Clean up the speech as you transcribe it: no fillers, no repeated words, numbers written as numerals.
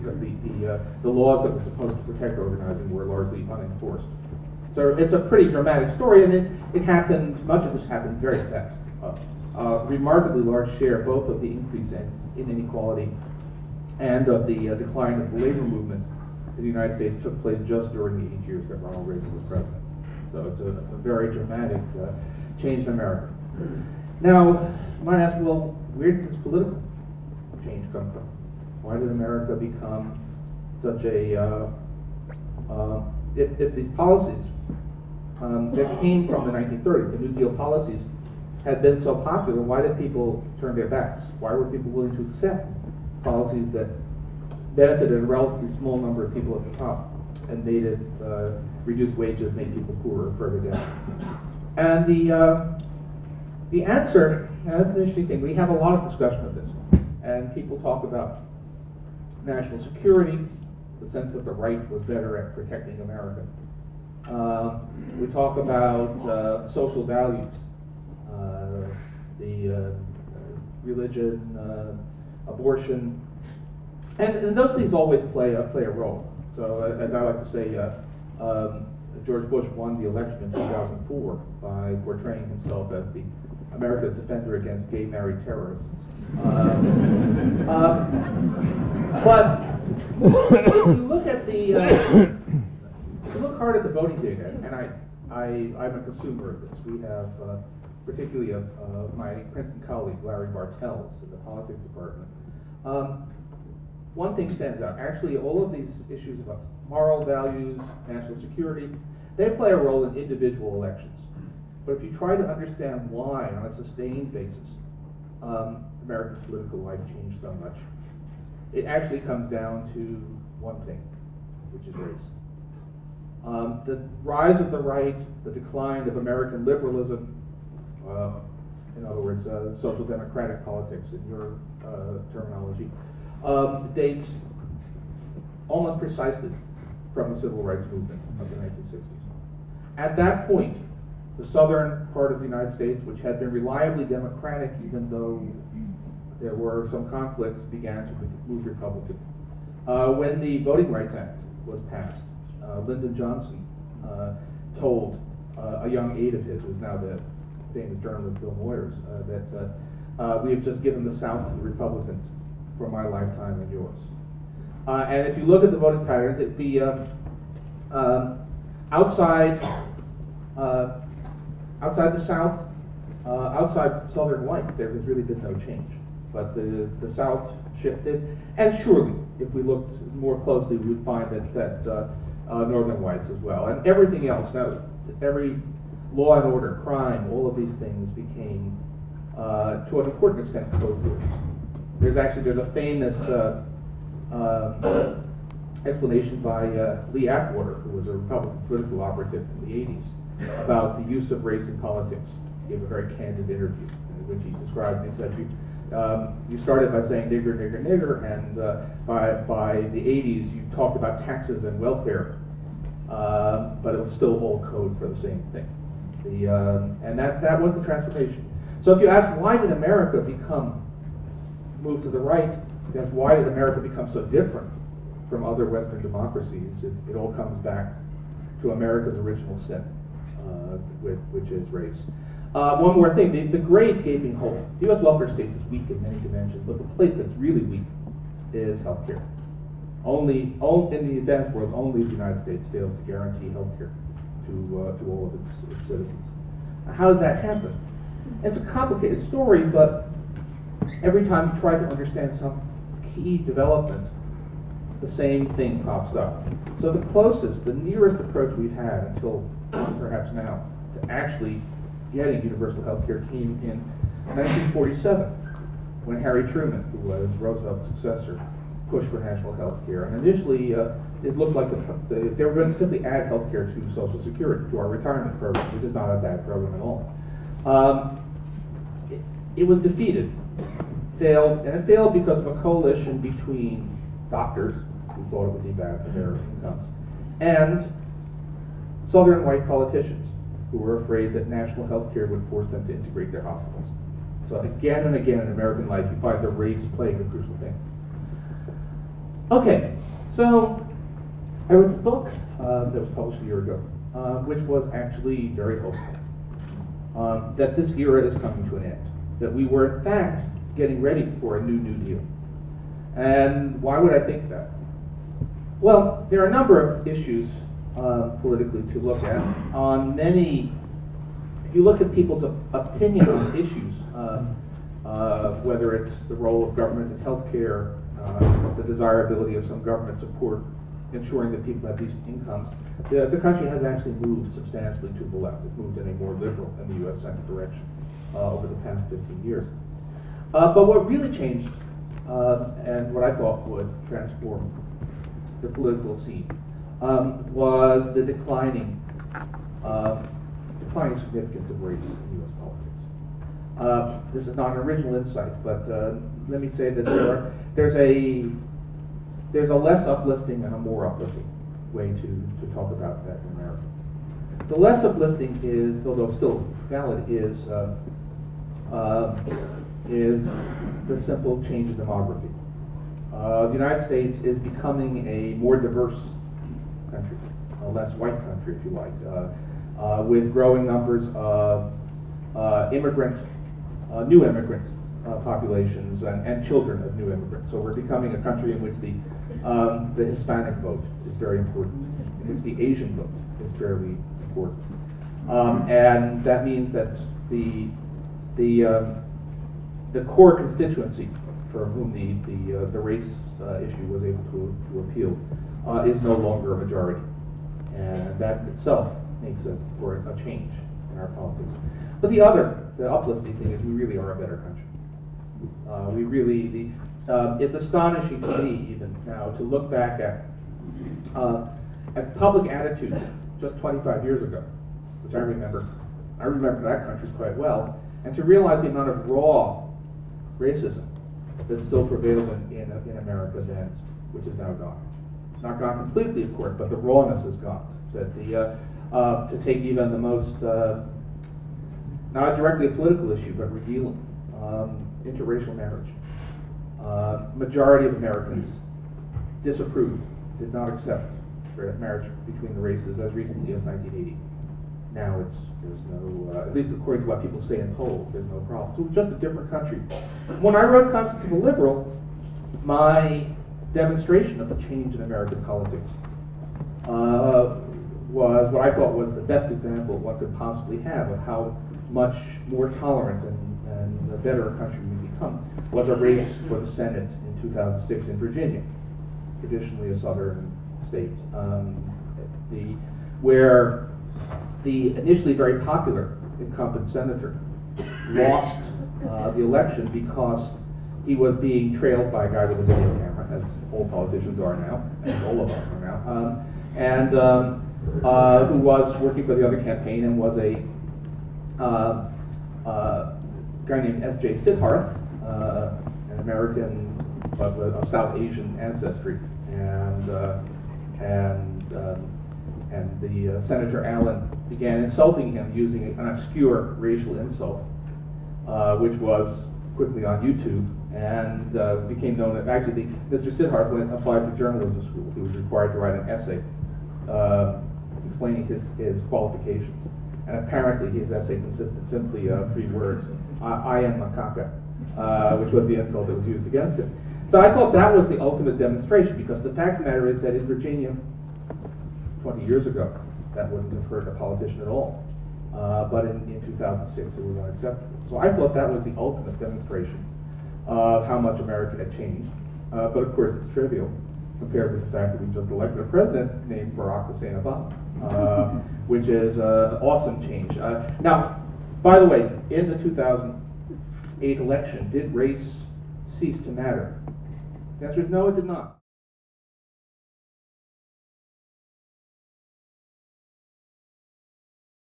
because the laws that were supposed to protect organizing were largely unenforced. So it's a pretty dramatic story, and it happened, much of this happened very fast. Remarkably large share both of the increase in inequality and of the decline of the labor movement in the United States took place just during the 8 years that Ronald Reagan was president. So it's a very dramatic change in America. Now, you might ask, well, where did this political change come from? Why did America become such a, if these policies that came from the 1930s, the New Deal policies, had been so popular, why did people turn their backs? Why were people willing to accept policies that benefited a relatively small number of people at the top and made it, reduced wages, made people poorer further down? And the answer, that's an interesting thing. We have a lot of discussion of this, and people talk about national security, the sense that the right was better at protecting America. We talk about social values, the religion, abortion, and those things always play a role. So as I like to say, George Bush won the election in 2004 by portraying himself as the America's defender against gay married terrorists. But if you look at the, if you look hard at the voting data, and I'm a consumer of this. We have, particularly of my Princeton colleague Larry Bartels in the politics department. One thing stands out. Actually, all of these issues about moral values, national security, they play a role in individual elections. But if you try to understand why, on a sustained basis, American political life changed so much, it actually comes down to one thing, which is race. The rise of the right, the decline of American liberalism, in other words, social democratic politics in your terminology, dates almost precisely from the civil rights movement of the 1960s. At that point, the southern part of the United States, which had been reliably democratic even though there were some conflicts, began to move Republican. When the Voting Rights Act was passed, Lyndon Johnson told a young aide of his, who's now the famous journalist Bill Moyers, that we have just given the South to the Republicans for my lifetime and yours. And if you look at the voting patterns, outside the South, outside Southern whites, there has really been no change. But the South shifted, and surely, if we looked more closely, we would find that Northern whites as well, and everything else. Now, every law and order, crime, all of these things became, to an important extent, code words. There's a famous explanation by Lee Atwater, who was a Republican political operative in the 80s, about the use of race in politics. He gave a very candid interview in which he described, he said, you started by saying nigger, nigger, nigger, and by the 80s you talked about taxes and welfare, but it was still all code for the same thing. And that was the transformation. So if you ask, why did America move to the right, you ask, why did America become so different from other Western democracies? It all comes back to America's original sin, which is race. One more thing, the great gaping hole. The U.S. welfare state is weak in many dimensions, but the place that's really weak is healthcare. In the advanced world, only the United States fails to guarantee healthcare to all of its citizens. Now, how did that happen? It's a complicated story, but every time you try to understand some key development, the same thing pops up. So the nearest approach we've had until perhaps now to actually getting universal health care came in 1947, when Harry Truman, who was Roosevelt's successor, pushed for national health care. And initially, it looked like they were going to simply add health care to Social Security, to our retirement program, which is not a bad program at all. It was defeated, failed, and it failed because of a coalition between doctors, who thought it would be bad for their incomes, and Southern white politicians, who were afraid that national health care would force them to integrate their hospitals. So again and again in American life, you find the race playing a crucial thing. Okay, so I wrote this book that was published a year ago, which was actually very hopeful, that this era is coming to an end, that we were in fact getting ready for a New Deal. And why would I think that? Well, there are a number of issues politically to look at. On many, if you look at people's opinion on issues, whether it's the role of government in healthcare, the desirability of some government support, ensuring that people have decent incomes, the country has actually moved substantially to the left. It's moved in a more liberal, in the U.S. sense, direction over the past 15 years. But what really changed, and what I thought would transform the political scene, was the declining significance of race in U.S. politics. This is not an original insight, but let me say that there's a less uplifting and a more uplifting way to talk about that in America. The less uplifting is, although still valid, is the simple change in demography. The United States is becoming a more diverse country, a less white country, if you like, with growing numbers of new immigrant populations and children of new immigrants. So we're becoming a country in which the Hispanic vote is very important, in which the Asian vote is fairly important, and that means that the core constituency for whom the race issue was able to appeal is no longer a majority, and that itself makes for a change in our politics. But the uplifting thing is we really are a better country. It's astonishing to me even now to look back at public attitudes just 25 years ago, which I remember that country quite well, and to realize the amount of raw racism that still prevailed in America then, which is now gone. Not gone completely, of course, but the rawness is gone. That to take even the most, not directly a political issue, but revealing, interracial marriage. Majority of Americans disapproved, did not accept marriage between the races as recently as 1980. Now there's no, at least according to what people say in polls, there's no problem. So it's just a different country. When I wrote Constitutional Liberal, my demonstration of the change in American politics was what I thought was the best example of what could possibly have of how much more tolerant and a better a country we become, was a race for the Senate in 2006 in Virginia, traditionally a southern state, where the initially very popular incumbent senator lost the election because he was being trailed by a guy with a video camera, as all politicians are now, as all of us are now, and who was working for the other campaign and was a guy named S.J. Sidharth, an American but of South Asian ancestry, and the Senator Allen began insulting him using an obscure racial insult, which was quickly on YouTube and became known as, actually, Mr. Sidharth applied to journalism school. He was required to write an essay explaining his qualifications. And apparently his essay consisted simply of 3 words, I am macaca, which was the insult that was used against him. So I thought that was the ultimate demonstration, because the fact of the matter is that in Virginia, 20 years ago, that wouldn't have hurt a politician at all. But in 2006, it was unacceptable. So I thought that was the ultimate demonstration of how much America had changed. But of course, it's trivial compared with the fact that we just elected a president named Barack Hussein Obama, which is an awesome change. Now, by the way, in the 2008 election, did race cease to matter? The answer is no, it did not.